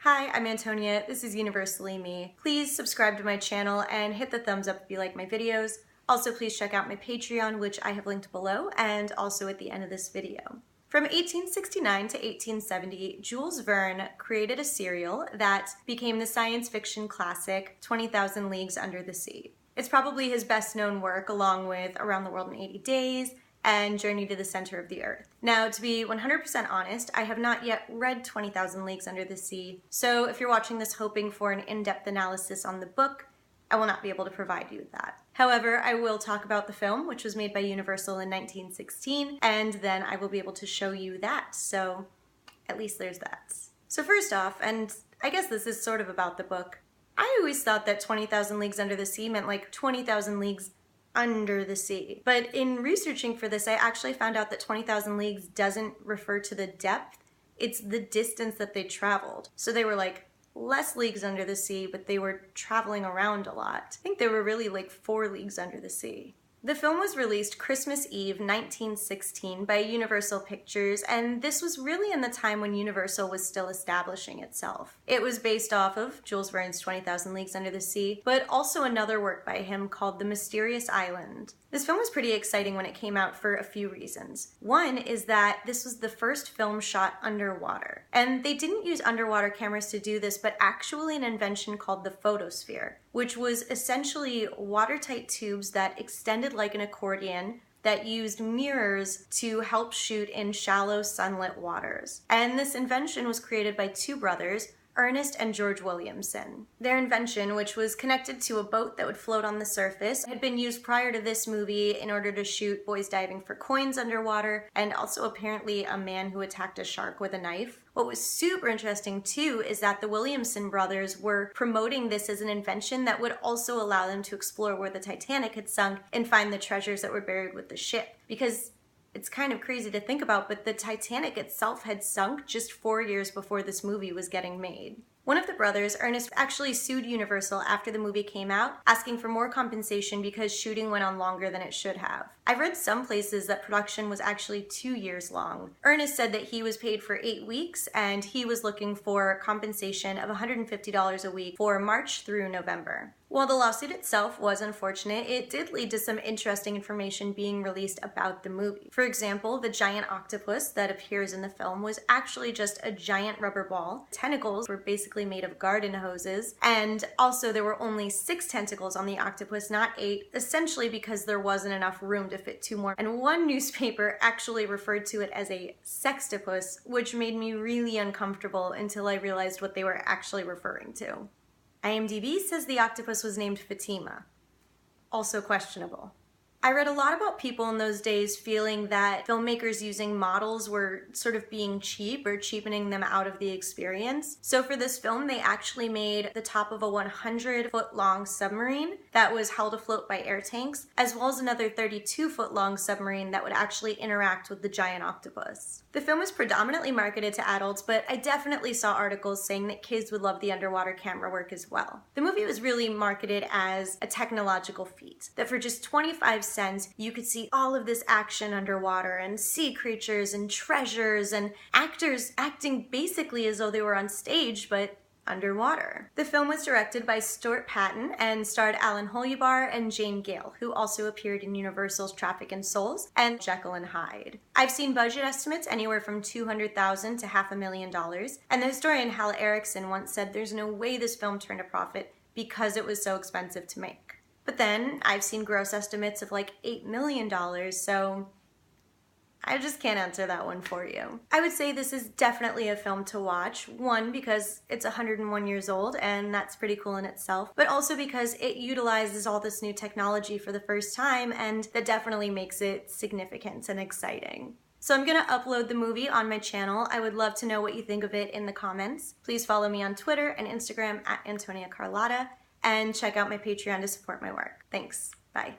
Hi, I'm Antonia. This is Universally Me. Please subscribe to my channel and hit the thumbs up if you like my videos. Also, please check out my Patreon, which I have linked below and also at the end of this video. From 1869 to 1870, Jules Verne created a serial that became the science fiction classic 20,000 Leagues Under the Sea. It's probably his best known work, along with Around the World in 80 Days and Journey to the Center of the Earth. Now, to be 100% honest, I have not yet read 20,000 Leagues Under the Sea, so if you're watching this hoping for an in-depth analysis on the book, I will not be able to provide you with that. However, I will talk about the film, which was made by Universal in 1916, and then I will be able to show you that, so at least there's that. So first off, and I guess this is sort of about the book, I always thought that 20,000 Leagues Under the Sea meant like 20,000 leagues under the sea. But in researching for this, I actually found out that 20,000 leagues doesn't refer to the depth, it's the distance that they traveled. So they were like less leagues under the sea, but they were traveling around a lot. I think they were really like 4 leagues under the sea. The film was released Christmas Eve 1916 by Universal Pictures, and this was really in the time when Universal was still establishing itself. It was based off of Jules Verne's 20,000 Leagues Under the Sea, but also another work by him called The Mysterious Island. This film was pretty exciting when it came out for a few reasons. One is that this was the first film shot underwater, and they didn't use underwater cameras to do this, but actually an invention called the photosphere, which was essentially watertight tubes that extended like an accordion that used mirrors to help shoot in shallow sunlit waters. And this invention was created by 2 brothers, Ernest and George Williamson. Their invention, which was connected to a boat that would float on the surface, had been used prior to this movie in order to shoot boys diving for coins underwater, and also apparently a man who attacked a shark with a knife. What was super interesting too is that the Williamson brothers were promoting this as an invention that would also allow them to explore where the Titanic had sunk and find the treasures that were buried with the ship. Because it's kind of crazy to think about, but the Titanic itself had sunk just 4 years before this movie was getting made. One of the brothers, Ernest, actually sued Universal after the movie came out, asking for more compensation because shooting went on longer than it should have. I've read some places that production was actually 2 years long. Ernest said that he was paid for 8 weeks, and he was looking for compensation of $150 a week for March through November. While the lawsuit itself was unfortunate, it did lead to some interesting information being released about the movie. For example, the giant octopus that appears in the film was actually just a giant rubber ball. Tentacles were basically made of garden hoses, and also there were only 6 tentacles on the octopus, not 8, essentially because there wasn't enough room to fit 2 more. And one newspaper actually referred to it as a sextopus, which made me really uncomfortable until I realized what they were actually referring to. IMDb says the octopus was named Fatima. Also questionable. I read a lot about people in those days feeling that filmmakers using models were sort of being cheap or cheapening them out of the experience. So for this film, they actually made the top of a 100-foot-long submarine that was held afloat by air tanks, as well as another 32-foot-long submarine that would actually interact with the giant octopus. The film was predominantly marketed to adults, but I definitely saw articles saying that kids would love the underwater camera work as well. The movie was really marketed as a technological feat, that for just 25 cents, you could see all of this action underwater and sea creatures and treasures and actors acting basically as though they were on stage, but underwater. The film was directed by Stuart Patton and starred Alan Hollybar and Jane Gale, who also appeared in Universal's Traffic and Souls and Jekyll and Hyde. I've seen budget estimates anywhere from $200,000 to $500,000, and the historian Hal Erickson once said there's no way this film turned a profit because it was so expensive to make. But then I've seen gross estimates of like $8 million, so I just can't answer that one for you. I would say this is definitely a film to watch. One, because it's 101 years old, and that's pretty cool in itself, but also because it utilizes all this new technology for the first time, and that definitely makes it significant and exciting. So I'm gonna upload the movie on my channel. I would love to know what you think of it in the comments. Please follow me on Twitter and Instagram at Antonia Carlotta, and check out my Patreon to support my work. Thanks. Bye.